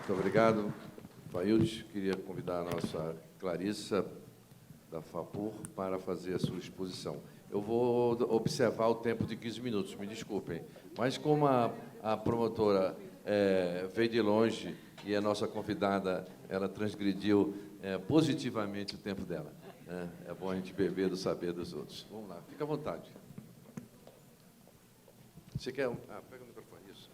Muito obrigado, Faildes. Queria convidar a nossa Clarissa, da FAPUR, para fazer a sua exposição. Eu vou observar o tempo de 15 minutos, me desculpem. Mas, como a promotora veio de longe e a nossa convidada ela transgrediu positivamente o tempo dela, né? É bom a gente beber do saber dos outros. Vamos lá, fica à vontade. Você quer... pega o microfone, isso.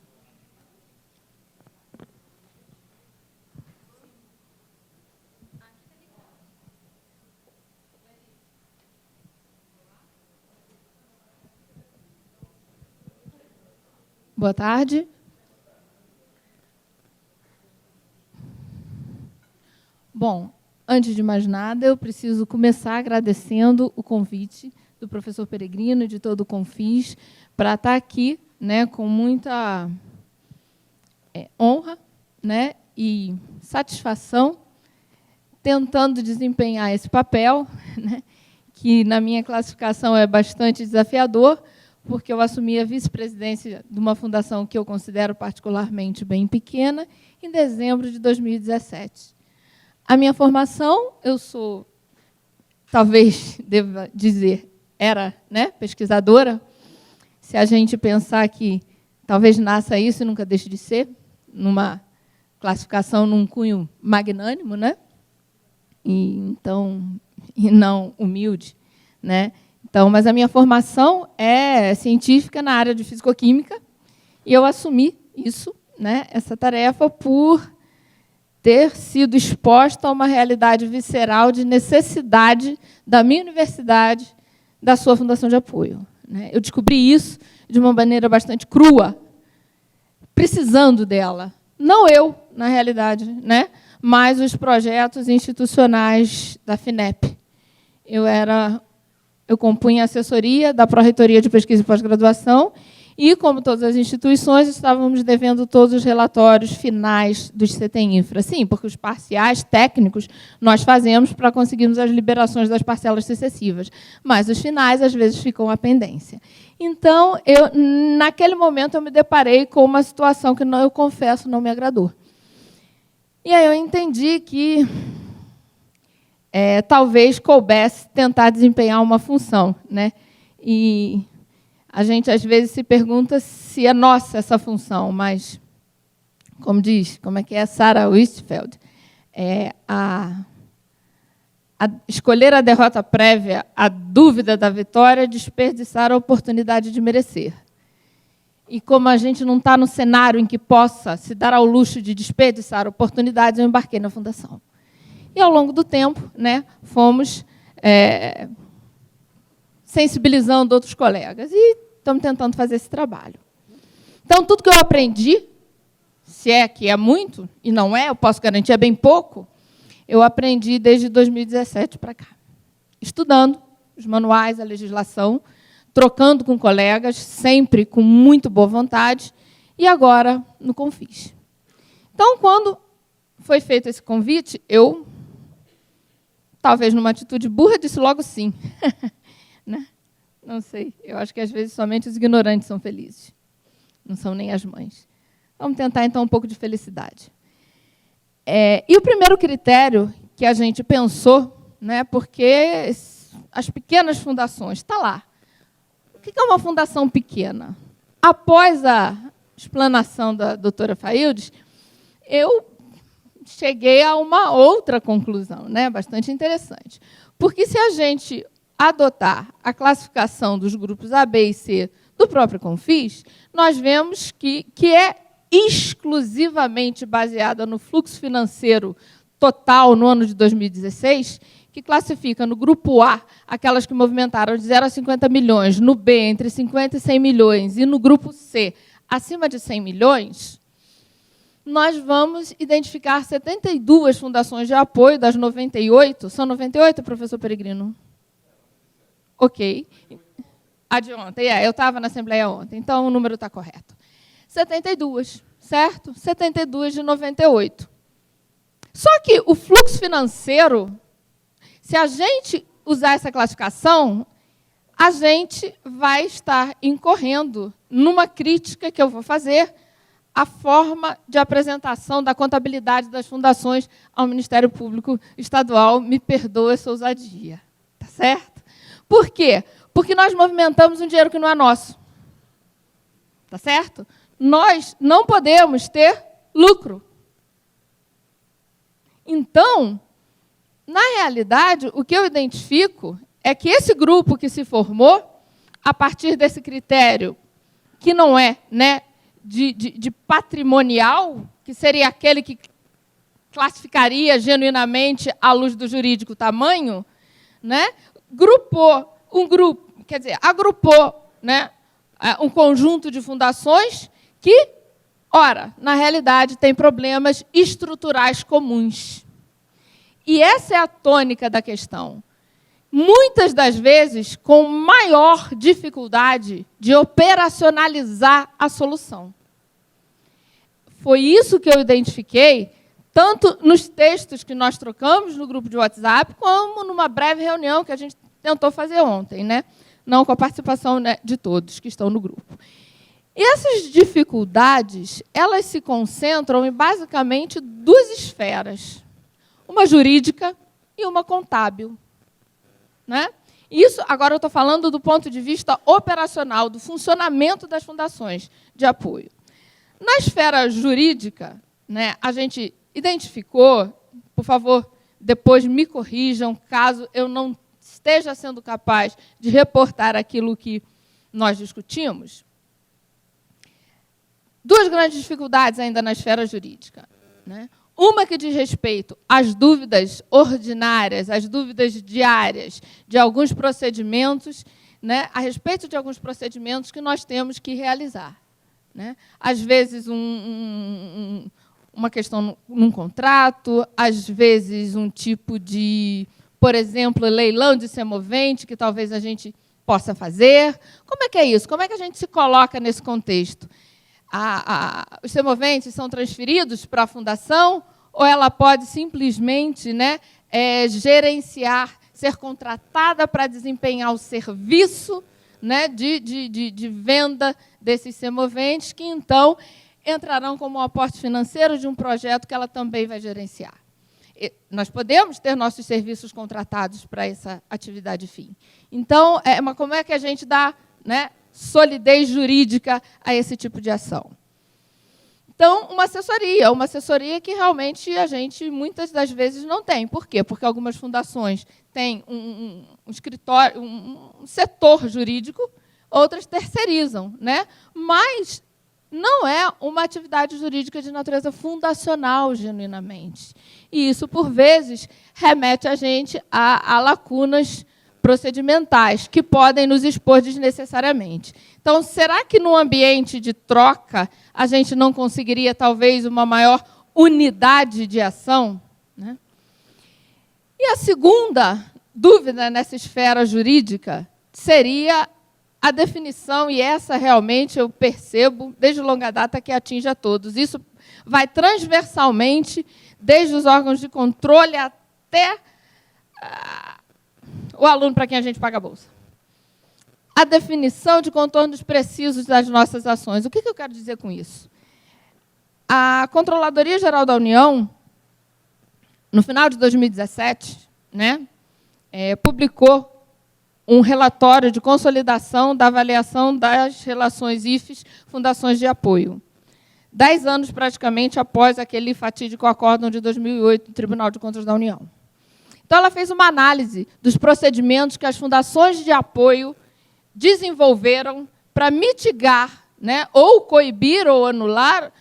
Boa tarde. Bom, antes de mais nada, eu preciso começar agradecendo o convite do professor Peregrino e de todo o Confis para estar aqui, né, com muita honra, né, e satisfação, tentando desempenhar esse papel, né, que, na minha classificação, é bastante desafiador, porque eu assumi a vice-presidência de uma fundação que eu considero particularmente bem pequena, em dezembro de 2017. A minha formação, eu sou, talvez deva dizer, era, né, pesquisadora. Se a gente pensar que talvez nasça isso e nunca deixe de ser, numa classificação num cunho magnânimo, né? E não humilde, né? Então, mas a minha formação é científica na área de fisicoquímica e eu assumi isso, né, essa tarefa, por ter sido exposta a uma realidade visceral de necessidade da minha universidade, da sua fundação de apoio, né? Eu descobri isso de uma maneira bastante crua, precisando dela. Não eu, na realidade, né, mas os projetos institucionais da FINEP. Eu compunha a assessoria da Pró-Reitoria de Pesquisa e Pós-Graduação e, como todas as instituições, estávamos devendo todos os relatórios finais dos CETEM-Infra. Sim, porque os parciais técnicos nós fazemos para conseguirmos as liberações das parcelas sucessivas, mas os finais, às vezes, ficam à pendência. Então, naquele momento, eu me deparei com uma situação que, eu confesso, não me agradou. E aí eu entendi que talvez coubesse tentar desempenhar uma função, né? E a gente, às vezes, se pergunta se é nossa essa função, mas, como diz, como é que é Sarah Wistfeld, escolher a derrota prévia, a dúvida da vitória, desperdiçar a oportunidade de merecer. E como a gente não está no cenário em que possa se dar ao luxo de desperdiçar oportunidades, eu embarquei na fundação. E, ao longo do tempo, né, fomos sensibilizando outros colegas. E estamos tentando fazer esse trabalho. Então, tudo que eu aprendi, se é que é muito, e não é, eu posso garantir, é bem pouco, eu aprendi desde 2017 para cá. Estudando os manuais, a legislação, trocando com colegas, sempre com muito boa vontade, e agora no Confis. Então, quando foi feito esse convite, eu, talvez numa atitude burra, disse logo sim. Né? Não sei, eu acho que, às vezes, somente os ignorantes são felizes. Não são nem as mães. Vamos tentar, então, um pouco de felicidade. E o primeiro critério que a gente pensou, né, porque as pequenas fundações, está lá. O que é uma fundação pequena? Após a explanação da doutora Faildes, eu cheguei a uma outra conclusão, né, bastante interessante. Porque, se a gente adotar a classificação dos grupos A, B e C do próprio Confis, nós vemos que é exclusivamente baseada no fluxo financeiro total no ano de 2016, que classifica no grupo A aquelas que movimentaram de 0 a 50 milhões, no B entre 50 e 100 milhões, e no grupo C acima de 100 milhões, nós vamos identificar 72 fundações de apoio das 98. São 98, professor Peregrino? Ok. A de ontem, eu estava na Assembleia ontem, então o número está correto. 72, certo? 72 de 98. Só que o fluxo financeiro, se a gente usar essa classificação, a gente vai estar incorrendo numa crítica que eu vou fazer a forma de apresentação da contabilidade das fundações ao Ministério Público Estadual. Me perdoa essa ousadia. Tá certo? Por quê? Porque nós movimentamos um dinheiro que não é nosso. Tá certo? Nós não podemos ter lucro. Então, na realidade, o que eu identifico é que esse grupo que se formou, a partir desse critério, que não é, né, de patrimonial, que seria aquele que classificaria genuinamente, à luz do jurídico, tamanho, né, agrupou, né, um conjunto de fundações que, ora, na realidade, tem problemas estruturais comuns. E essa é a tônica da questão. Muitas das vezes, com maior dificuldade de operacionalizar a solução. Foi isso que eu identifiquei, tanto nos textos que nós trocamos no grupo de WhatsApp, como numa breve reunião que a gente tentou fazer ontem, né? Não com a participação, né, de todos que estão no grupo. E essas dificuldades, elas se concentram em basicamente duas esferas. Uma jurídica e uma contábil. Né? Isso, agora eu estou falando do ponto de vista operacional, do funcionamento das fundações de apoio. Na esfera jurídica, né, a gente identificou, por favor, depois me corrijam, caso eu não esteja sendo capaz de reportar aquilo que nós discutimos, duas grandes dificuldades ainda na esfera jurídica. Né? Uma que diz respeito às dúvidas ordinárias, às dúvidas diárias de alguns procedimentos, né, a respeito de alguns procedimentos que nós temos que realizar. Né? Às vezes, uma questão num contrato, às vezes, um tipo de, por exemplo, leilão de semovente, que talvez a gente possa fazer. Como é que é isso? Como é que a gente se coloca nesse contexto? Os semoventes são transferidos para a fundação ou ela pode simplesmente, né, gerenciar, ser contratada para desempenhar o serviço, né, de venda desses semoventes, que, então, entrarão como um aporte financeiro de um projeto que ela também vai gerenciar. Nós podemos ter nossos serviços contratados para essa atividade fim. Então, como é que a gente dá, né, solidez jurídica a esse tipo de ação? Então, uma assessoria que realmente a gente, muitas das vezes, não tem. Por quê? Porque algumas fundações têm um escritório, um setor jurídico, outras terceirizam, né? Mas não é uma atividade jurídica de natureza fundacional, genuinamente. E isso, por vezes, remete a gente a lacunas procedimentais, que podem nos expor desnecessariamente. Então, será que, num ambiente de troca, a gente não conseguiria, talvez, uma maior unidade de ação? Né? E a segunda dúvida nessa esfera jurídica seria a definição, e essa realmente eu percebo, desde longa data, que atinge a todos. Isso vai transversalmente, desde os órgãos de controle até o aluno para quem a gente paga a bolsa. A definição de contornos precisos das nossas ações. O que eu quero dizer com isso? A Controladoria Geral da União, no final de 2017, né, publicou um relatório de consolidação da avaliação das relações IFES, fundações de apoio. 10 anos, praticamente, após aquele fatídico acórdão de 2008 do Tribunal de Contas da União. Então, ela fez uma análise dos procedimentos que as fundações de apoio desenvolveram para mitigar, né, ou coibir ou anular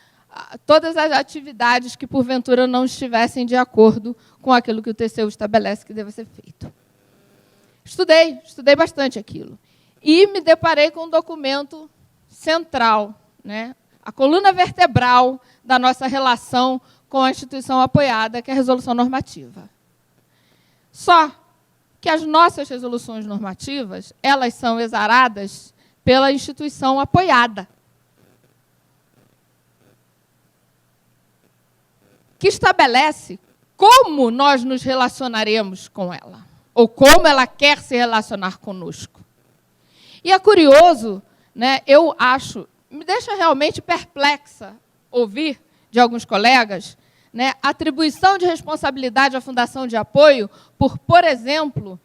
todas as atividades que, porventura, não estivessem de acordo com aquilo que o TCU estabelece que deva ser feito. Estudei bastante aquilo. E me deparei com um documento central, né, a coluna vertebral da nossa relação com a instituição apoiada, que é a resolução normativa. Só que as nossas resoluções normativas, elas são exaradas pela instituição apoiada, que estabelece como nós nos relacionaremos com ela, ou como ela quer se relacionar conosco. E é curioso, né, eu acho, me deixa realmente perplexa ouvir de alguns colegas, né, atribuição de responsabilidade à Fundação de Apoio por exemplo,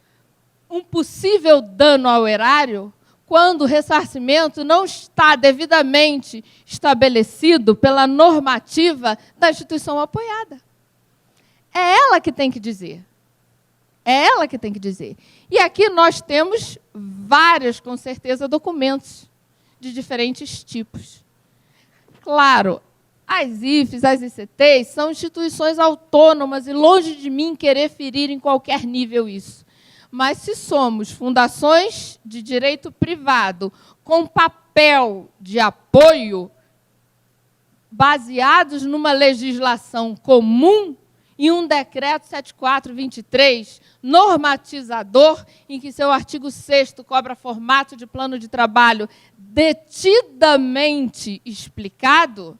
um possível dano ao erário quando o ressarcimento não está devidamente estabelecido pela normativa da instituição apoiada. É ela que tem que dizer. É ela que tem que dizer. E aqui nós temos vários, com certeza, documentos de diferentes tipos. Claro, as IFES, as ICTs, são instituições autônomas e longe de mim querer ferir em qualquer nível isso. Mas se somos fundações de direito privado com papel de apoio baseados numa legislação comum e um decreto 7423 normatizador, em que seu artigo 6º cobra formato de plano de trabalho detidamente explicado,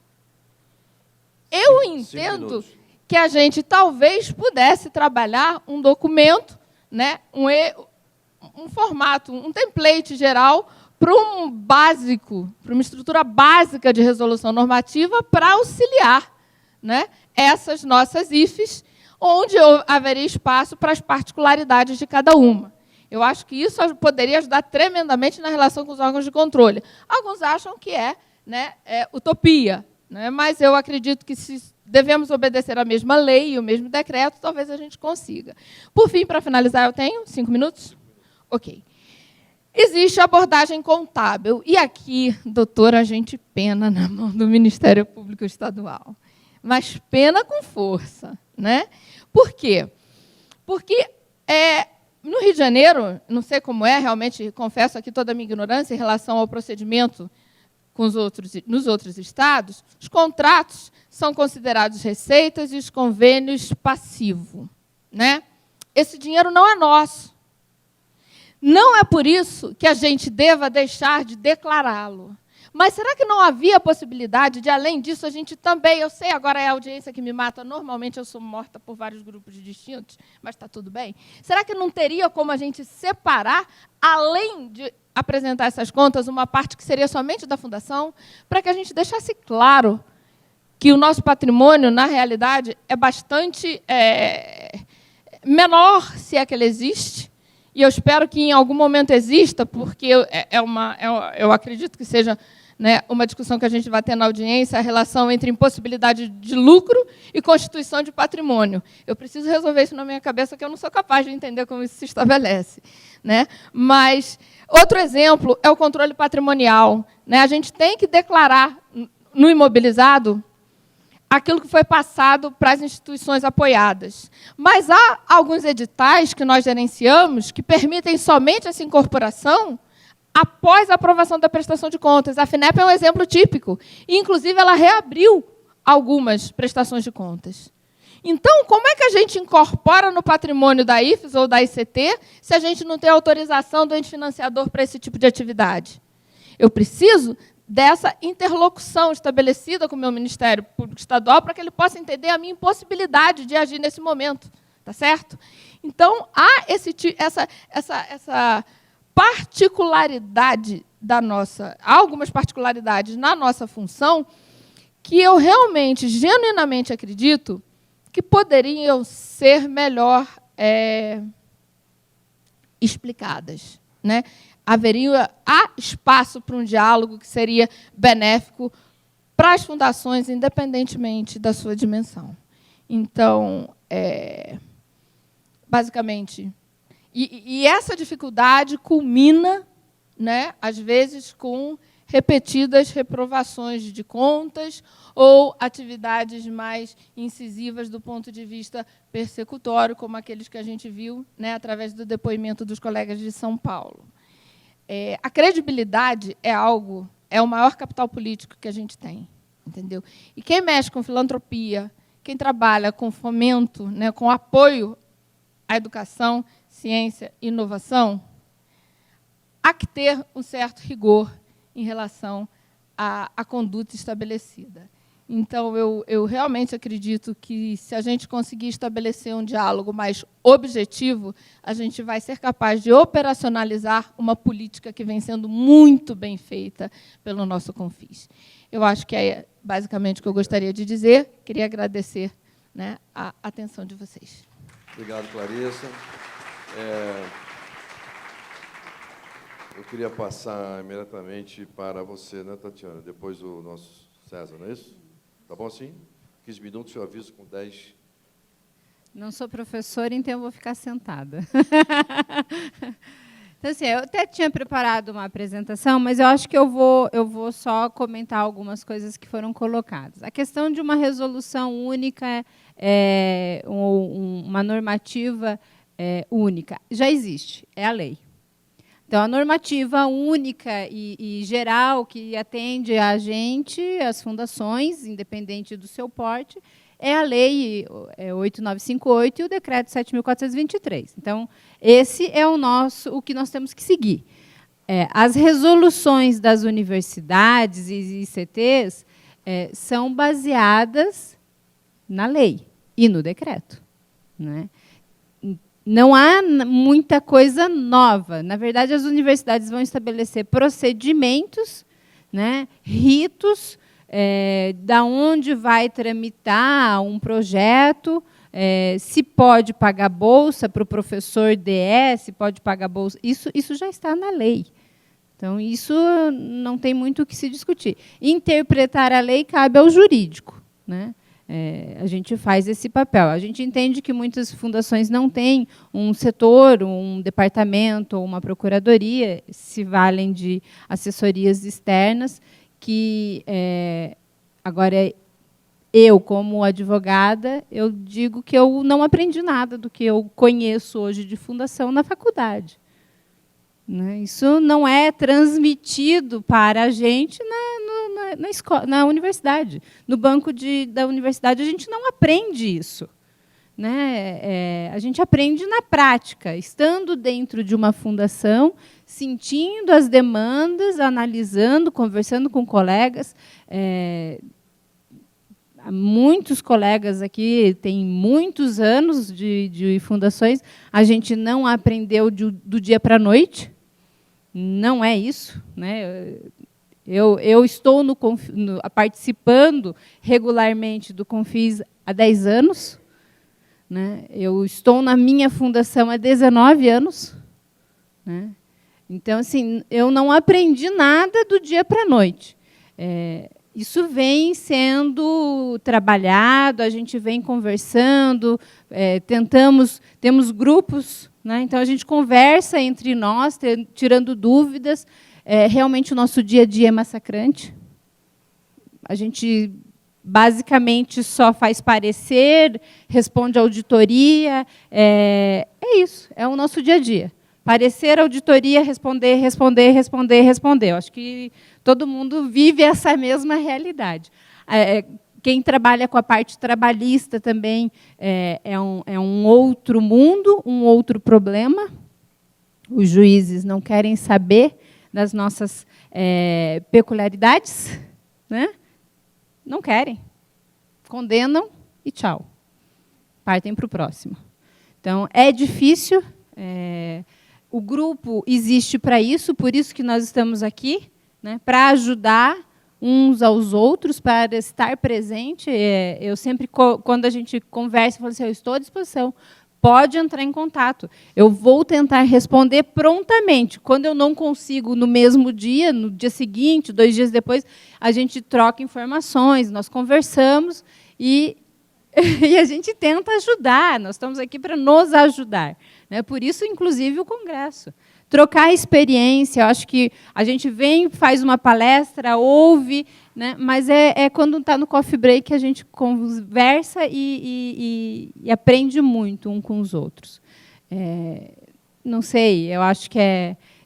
eu entendo que a gente talvez pudesse trabalhar um documento, né, um formato, um template geral para um básico, para uma estrutura básica de resolução normativa para auxiliar, né, essas nossas IFES, onde haveria espaço para as particularidades de cada uma. Eu acho que isso poderia ajudar tremendamente na relação com os órgãos de controle. Alguns acham que é utopia, né, mas eu acredito que, se devemos obedecer a mesma lei e o mesmo decreto, talvez a gente consiga. Por fim, para finalizar, eu tenho 5 minutos? Ok. Existe a abordagem contábil. E aqui, doutora, a gente pena na mão do Ministério Público Estadual. Mas pena com força, né? Por quê? Porque no Rio de Janeiro, não sei como é, realmente confesso aqui toda a minha ignorância em relação ao procedimento nos outros estados, os contratos são considerados receitas e os convênios passivo, né? Esse dinheiro não é nosso. Não é por isso que a gente deva deixar de declará-lo. Mas será que não havia possibilidade de, além disso, a gente também... Eu sei, agora é a audiência que me mata. Normalmente eu sou morta por vários grupos distintos, mas está tudo bem. Será que não teria como a gente separar, além de apresentar essas contas, uma parte que seria somente da Fundação, para que a gente deixasse claro que o nosso patrimônio, na realidade, é bastante menor, se é que ele existe, e eu espero que em algum momento exista, porque eu acredito que seja, né, uma discussão que a gente vai ter na audiência, a relação entre impossibilidade de lucro e constituição de patrimônio. Eu preciso resolver isso na minha cabeça, que eu não sou capaz de entender como isso se estabelece, né? Mas outro exemplo é o controle patrimonial, né? A gente tem que declarar no imobilizado aquilo que foi passado para as instituições apoiadas. Mas há alguns editais que nós gerenciamos que permitem somente essa incorporação após a aprovação da prestação de contas. A FINEP é um exemplo típico. E, inclusive, ela reabriu algumas prestações de contas. Então, como é que a gente incorpora no patrimônio da IFES ou da ICT se a gente não tem autorização do ente financiador para esse tipo de atividade? Eu preciso dessa interlocução estabelecida com o meu Ministério Público Estadual para que ele possa entender a minha impossibilidade de agir nesse momento. Tá certo? Então, há essa particularidade da nossa... Há algumas particularidades na nossa função que eu realmente, genuinamente acredito que poderiam ser melhor explicadas, né? Há espaço para um diálogo que seria benéfico para as fundações, independentemente da sua dimensão. Então, basicamente, e essa dificuldade culmina, né, às vezes, com repetidas reprovações de contas ou atividades mais incisivas do ponto de vista persecutório, como aqueles que a gente viu, né, através do depoimento dos colegas de São Paulo. A credibilidade é o maior capital político que a gente tem, entendeu? E quem mexe com filantropia, quem trabalha com fomento, né, com apoio à educação, ciência e inovação, há que ter um certo rigor em relação à conduta estabelecida. Então, eu realmente acredito que, se a gente conseguir estabelecer um diálogo mais objetivo, a gente vai ser capaz de operacionalizar uma política que vem sendo muito bem feita pelo nosso Confis. Eu acho que é basicamente o que eu gostaria de dizer. Queria agradecer, né, a atenção de vocês. Obrigado, Clarissa. Eu queria passar imediatamente para você, né, Tatiana? Depois do nosso César, não é isso? Tá bom assim? 15 minutos, eu aviso com 10. Não sou professora, então eu vou ficar sentada. Então, assim, eu até tinha preparado uma apresentação, mas eu acho que eu vou só comentar algumas coisas que foram colocadas. A questão de uma resolução única, uma normativa única, já existe, é a lei. Então, a normativa única e geral que atende a gente, as fundações, independente do seu porte, é a Lei 8.958 e o Decreto 7.423. Então, esse é o que nós temos que seguir. As resoluções das universidades e ICTs são baseadas na lei e no decreto, né? Não há muita coisa nova. Na verdade, as universidades vão estabelecer procedimentos, né, ritos, da onde vai tramitar um projeto, se pode pagar bolsa para o professor DE, se pode pagar bolsa. Isso já está na lei. Então, isso não tem muito o que se discutir. Interpretar a lei cabe ao jurídico, né? A gente faz esse papel. A gente entende que muitas fundações não têm um setor, um departamento ou uma procuradoria, se valem de assessorias externas, que, agora, eu, como advogada, eu digo que eu não aprendi nada do que eu conheço hoje de fundação na faculdade. Né? Isso não é transmitido para a gente na universidade. No banco da universidade, a gente não aprende isso. Né? A gente aprende na prática, estando dentro de uma fundação, sentindo as demandas, analisando, conversando com colegas. Muitos colegas aqui têm muitos anos de fundações, a gente não aprendeu do dia para a noite. Não é isso, né? Eu estou participando regularmente do Confis há 10 anos. Né? Eu estou na minha fundação há 19 anos. Né? Então, assim, eu não aprendi nada do dia para a noite. Isso vem sendo trabalhado, a gente vem conversando, temos grupos, né? Então, a gente conversa entre nós, tirando dúvidas. Realmente, o nosso dia a dia é massacrante. A gente, basicamente, só faz parecer, responde auditoria. É isso, é o nosso dia a dia. Parecer, auditoria, responder. Eu acho que todo mundo vive essa mesma realidade. Quem trabalha com a parte trabalhista também é um outro mundo, um outro problema. Os juízes não querem saber das nossas peculiaridades, né? Não querem. Condenam e tchau. Partem para o próximo. Então, é difícil. O grupo existe para isso, por isso que nós estamos aqui, né, para ajudar uns aos outros, para estar presente. Eu sempre, quando a gente conversa, eu falo assim, eu estou à disposição, pode entrar em contato. Eu vou tentar responder prontamente. Quando eu não consigo no mesmo dia, no dia seguinte, 2 dias depois, a gente troca informações, nós conversamos e a gente tenta ajudar. Nós estamos aqui para nos ajudar. Né? Por isso, inclusive, o Congresso. Trocar experiência, eu acho que a gente vem, faz uma palestra, ouve, né? Mas quando está no coffee break que a gente conversa e aprende muito um com os outros. Não sei, eu acho que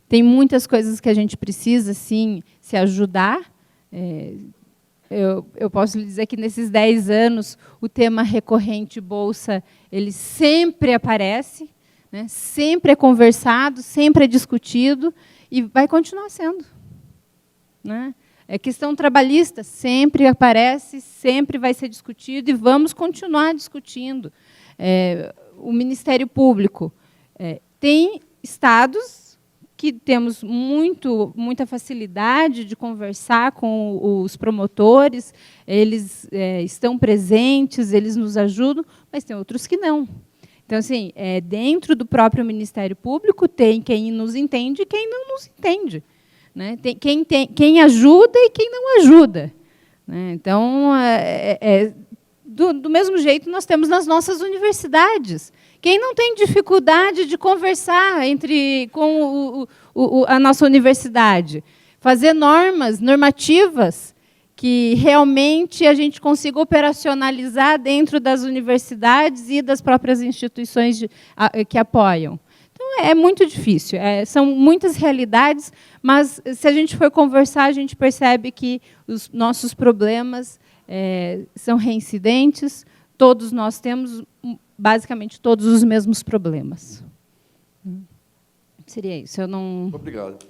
tem muitas coisas que a gente precisa, sim, se ajudar. Eu posso lhe dizer que, nesses 10 anos, o tema recorrente bolsa ele sempre aparece, né? Sempre é conversado, sempre é discutido e vai continuar sendo. Né? Questão trabalhista sempre aparece, sempre vai ser discutido e vamos continuar discutindo. O Ministério Público tem estados que temos muita facilidade de conversar com os promotores, eles estão presentes, eles nos ajudam, mas tem outros que não. Então, assim, dentro do próprio Ministério Público tem quem nos entende e quem não nos entende. Né? Tem quem ajuda e quem não ajuda. Né? Então, do mesmo jeito, nós temos nas nossas universidades. Quem não tem dificuldade de conversar com a nossa universidade? Fazer normativas que realmente a gente consiga operacionalizar dentro das universidades e das próprias instituições que apoiam. É muito difícil, são muitas realidades, mas, se a gente for conversar, a gente percebe que os nossos problemas são reincidentes, todos nós temos, basicamente, todos os mesmos problemas. Seria isso. Obrigado.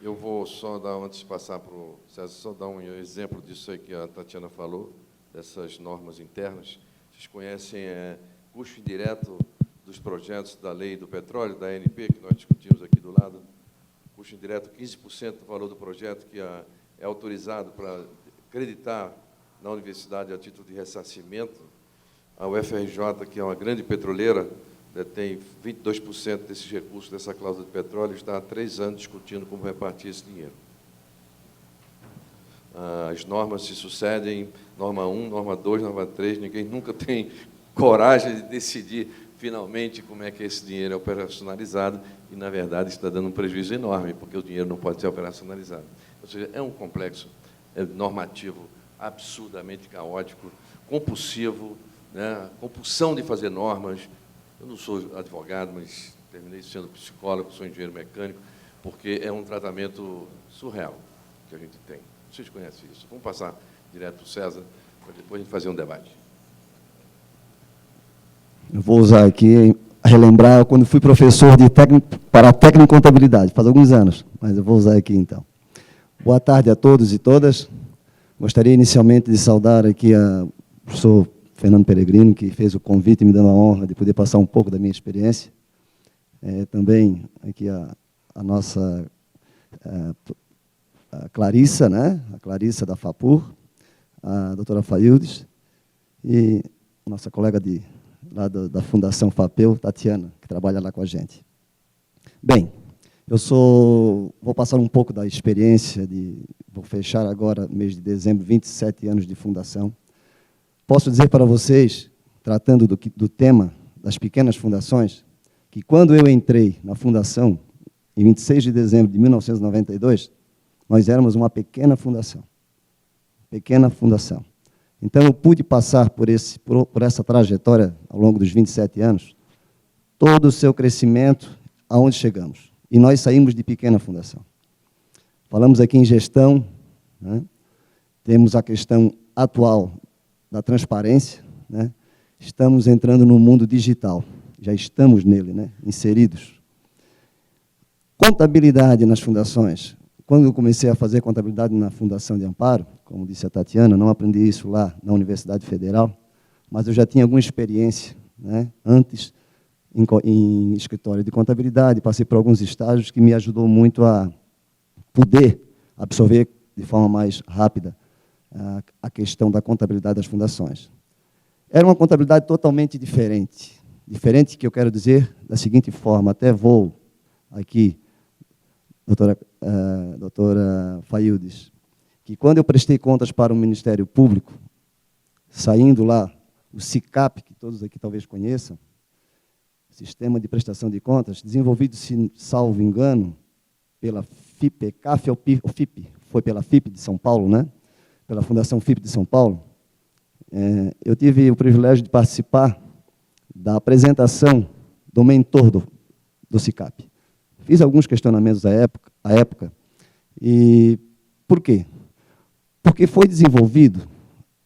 Eu vou só dar, antes de passar para o César, só dar um exemplo disso aí que a Tatiana falou, dessas normas internas. Vocês conhecem custo indireto dos projetos da Lei do Petróleo, da ANP, que nós discutimos aqui do lado. Custo indireto, 15% do valor do projeto, que é autorizado para acreditar na universidade a título de ressarcimento. A UFRJ, que é uma grande petroleira, detém 22% desses recursos dessa cláusula de petróleo, está há 3 anos discutindo como repartir esse dinheiro. As normas se sucedem, norma 1, norma 2, norma 3, ninguém nunca tem coragem de decidir finalmente como é que esse dinheiro é operacionalizado e, na verdade, está dando um prejuízo enorme, porque o dinheiro não pode ser operacionalizado. Ou seja, é um complexo normativo absurdamente caótico, compulsivo, né? Compulsão de fazer normas. Eu não sou advogado, mas terminei sendo psicólogo, sou engenheiro mecânico, porque é um tratamento surreal que a gente tem. Vocês conhecem isso. Vamos passar direto para o César, para depois a gente fazer um debate. Eu vou usar aqui, relembrar, quando fui professor de para técnico em contabilidade, faz alguns anos, mas eu vou usar aqui, então. Boa tarde a todos e todas. Gostaria, inicialmente, de saudar aqui o professor Fernando Peregrino, que fez o convite, me dando a honra de poder passar um pouco da minha experiência. Também aqui a nossa a Clarissa, né? A Clarissa da FAPUR, a doutora Faildes, e a nossa colega lá da Fundação FAPEU, Tatiana, que trabalha lá com a gente. Bem, vou passar um pouco da experiência, vou fechar agora, mês de dezembro, 27 anos de fundação. Posso dizer para vocês, tratando do tema das pequenas fundações, que quando eu entrei na fundação, em 26 de dezembro de 1992, nós éramos uma pequena fundação. Pequena fundação. Então, eu pude passar por essa trajetória, ao longo dos 27 anos, todo o seu crescimento, aonde chegamos. E nós saímos de pequena fundação. Falamos aqui em gestão, né? Temos a questão atual da transparência, né? Estamos entrando no mundo digital, já estamos nele, né? Inseridos. Contabilidade nas fundações. Quando eu comecei a fazer contabilidade na Fundação de Amparo, como disse a Tatiana, não aprendi isso lá na Universidade Federal, mas eu já tinha alguma experiência, né? Antes, em escritório de contabilidade, passei por alguns estágios que me ajudou muito a poder absorver de forma mais rápida a questão da contabilidade das fundações. Era uma contabilidade totalmente diferente. Diferente, que eu quero dizer da seguinte forma, até vou aqui, doutora Faildes, que quando eu prestei contas para o Ministério Público, saindo lá, o SICAP, que todos aqui talvez conheçam, Sistema de Prestação de Contas, desenvolvido, se salvo engano, pela FIPECAF, ou FIP, foi pela FIP de São Paulo, né? Pela Fundação FIP de São Paulo. Eu tive o privilégio de participar da apresentação do mentor do SICAP. Fiz alguns questionamentos à época. E por quê? Porque foi desenvolvido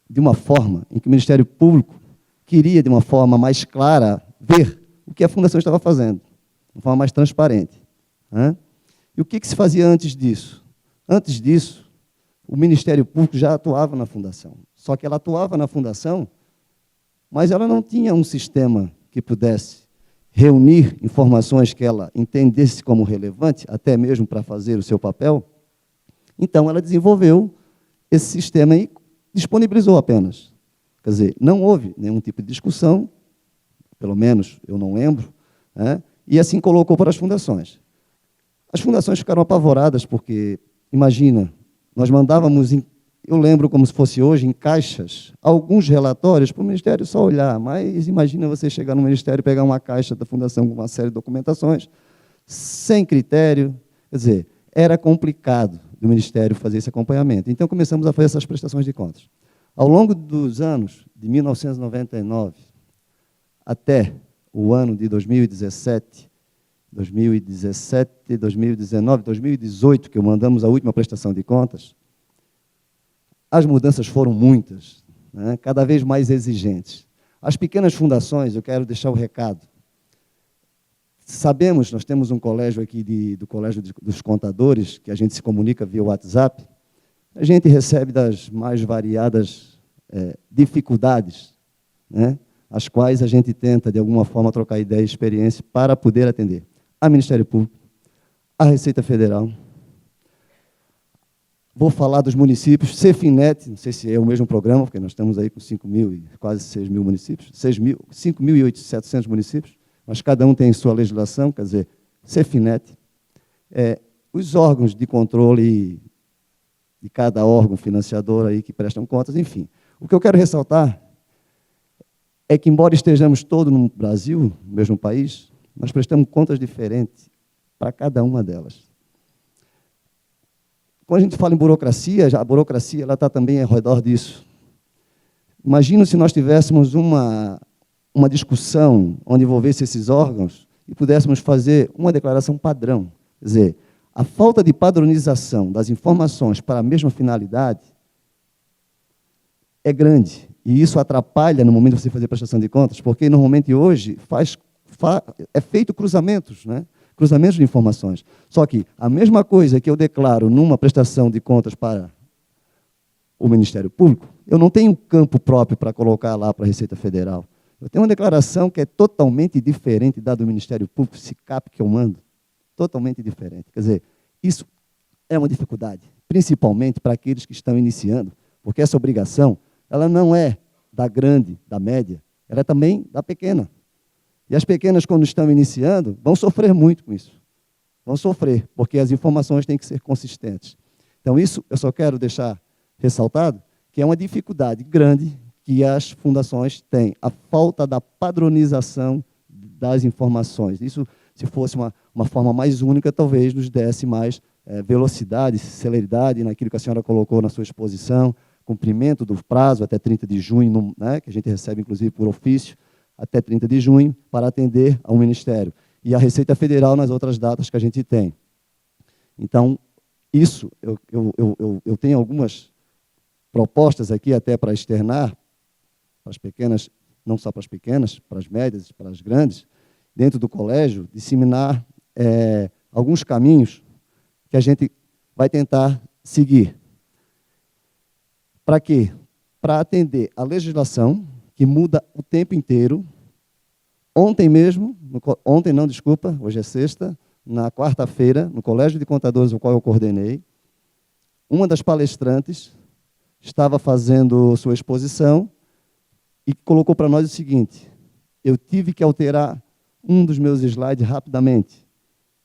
de uma forma em que o Ministério Público queria, de uma forma mais clara, ver o que a Fundação estava fazendo. de forma mais transparente. Né? E o que se fazia antes disso? Antes disso, o Ministério Público já atuava na Fundação. Só que ela atuava na Fundação, mas ela não tinha um sistema que pudesse reunir informações que ela entendesse como relevante, até mesmo para fazer o seu papel. Então, ela desenvolveu esse sistema e disponibilizou apenas. Quer dizer, não houve nenhum tipo de discussão, pelo menos eu não lembro, né? E assim colocou para as fundações. As fundações ficaram apavoradas, porque, imagina, nós mandávamos, eu lembro como se fosse hoje, em caixas, alguns relatórios para o Ministério só olhar, mas imagina você chegar no Ministério e pegar uma caixa da Fundação com uma série de documentações, sem critério, quer dizer, era complicado do Ministério fazer esse acompanhamento. Então, começamos a fazer essas prestações de contas. Ao longo dos anos, de 1999 até o ano de 2017, 2019, 2018, que mandamos a última prestação de contas, as mudanças foram muitas, né? Cada vez mais exigentes. As pequenas fundações, eu quero deixar o recado. Sabemos, nós temos um colégio aqui, do Colégio dos Contadores, que a gente se comunica via WhatsApp, a gente recebe das mais variadas dificuldades, né? As quais a gente tenta, de alguma forma, trocar ideia e experiência para poder atender a Ministério Público, a Receita Federal. Vou falar dos municípios, Cefinet, não sei se é o mesmo programa, porque nós estamos aí com 5.000 e quase 6.000 municípios, 5.700 municípios, mas cada um tem sua legislação, quer dizer, Cefinet, os órgãos de controle de cada órgão financiador aí que prestam contas, enfim. O que eu quero ressaltar é que, embora estejamos todos no Brasil, no mesmo país, nós prestamos contas diferentes para cada uma delas. Quando a gente fala em burocracia, a burocracia está também ao redor disso. Imagina se nós tivéssemos uma discussão onde envolvesse esses órgãos e pudéssemos fazer uma declaração padrão. Quer dizer, a falta de padronização das informações para a mesma finalidade é grande. E isso atrapalha no momento de você fazer prestação de contas, porque normalmente hoje é feito cruzamentos, né? Cruzamentos de informações. Só que a mesma coisa que eu declaro numa prestação de contas para o Ministério Público, eu não tenho campo próprio para colocar lá para a Receita Federal. Eu tenho uma declaração que é totalmente diferente da do Ministério Público, SICAP, que eu mando. Totalmente diferente. Quer dizer, isso é uma dificuldade, principalmente para aqueles que estão iniciando, porque essa obrigação, ela não é da grande, da média, ela é também da pequena. E as pequenas, quando estão iniciando, vão sofrer muito com isso. Vão sofrer, porque as informações têm que ser consistentes. Então, isso eu só quero deixar ressaltado, que é uma dificuldade grande que as fundações têm, a falta da padronização das informações. Isso, se fosse uma forma mais única, talvez nos desse mais velocidade, celeridade naquilo que a senhora colocou na sua exposição, cumprimento do prazo até 30 de junho, né, que a gente recebe, inclusive, por ofício, até 30 de junho, para atender ao Ministério. E a Receita Federal nas outras datas que a gente tem. Então, isso, eu tenho algumas propostas aqui até para externar, para as pequenas, não só para as pequenas, para as médias, para as grandes, dentro do colégio, disseminar alguns caminhos que a gente vai tentar seguir. Para quê? Para atender a legislação, que muda o tempo inteiro. Ontem mesmo, hoje é sexta, na quarta-feira, no Colégio de Contadores, o qual eu coordenei, uma das palestrantes estava fazendo sua exposição e colocou para nós o seguinte: eu tive que alterar um dos meus slides rapidamente.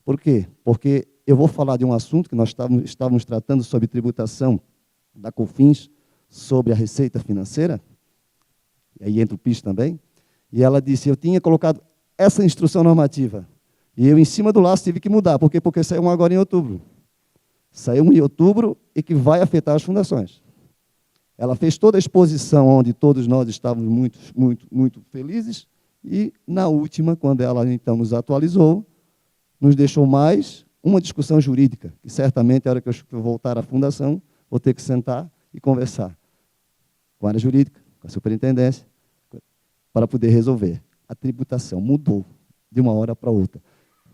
Por quê? Porque eu vou falar de um assunto que nós estávamos tratando sobre tributação da COFINS, sobre a receita financeira, e aí entra o PIS também, e ela disse, eu tinha colocado essa instrução normativa, e eu, em cima do laço, tive que mudar. Por quê? Porque saiu um agora em outubro. Saiu um em outubro e que vai afetar as fundações. Ela fez toda a exposição onde todos nós estávamos muito, muito, muito felizes, e, na última, quando ela, então, nos atualizou, nos deixou mais uma discussão jurídica, que certamente, a hora que eu voltar à fundação, vou ter que sentar e conversar com a área jurídica, com a superintendência, para poder resolver. A tributação mudou de uma hora para outra.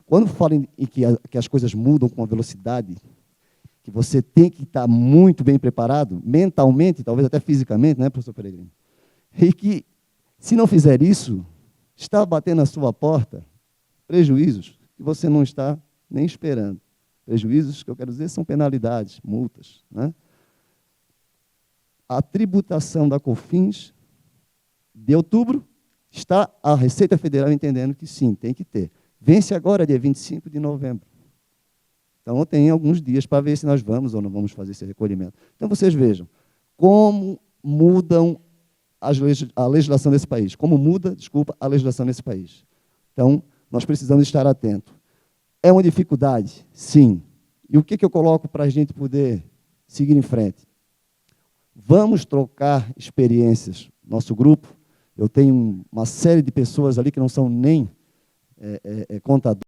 Quando falo em que as coisas mudam com uma velocidade, que você tem que estar muito bem preparado, mentalmente, talvez até fisicamente, né, professor Peregrino? E que, se não fizer isso, está batendo na sua porta prejuízos que você não está nem esperando. Prejuízos, que eu quero dizer, são penalidades, multas, né? A tributação da COFINS de outubro, está a Receita Federal entendendo que sim, tem que ter. Vence agora, dia 25 de novembro. Então, tem alguns dias para ver se nós vamos ou não vamos fazer esse recolhimento. Então, vocês vejam como mudam a legislação desse país. Como muda, desculpa, a legislação desse país. Então, nós precisamos estar atentos. É uma dificuldade? Sim. E o que eu coloco para a gente poder seguir em frente? Vamos trocar experiências. Nosso grupo, eu tenho uma série de pessoas ali que não são nem contadores,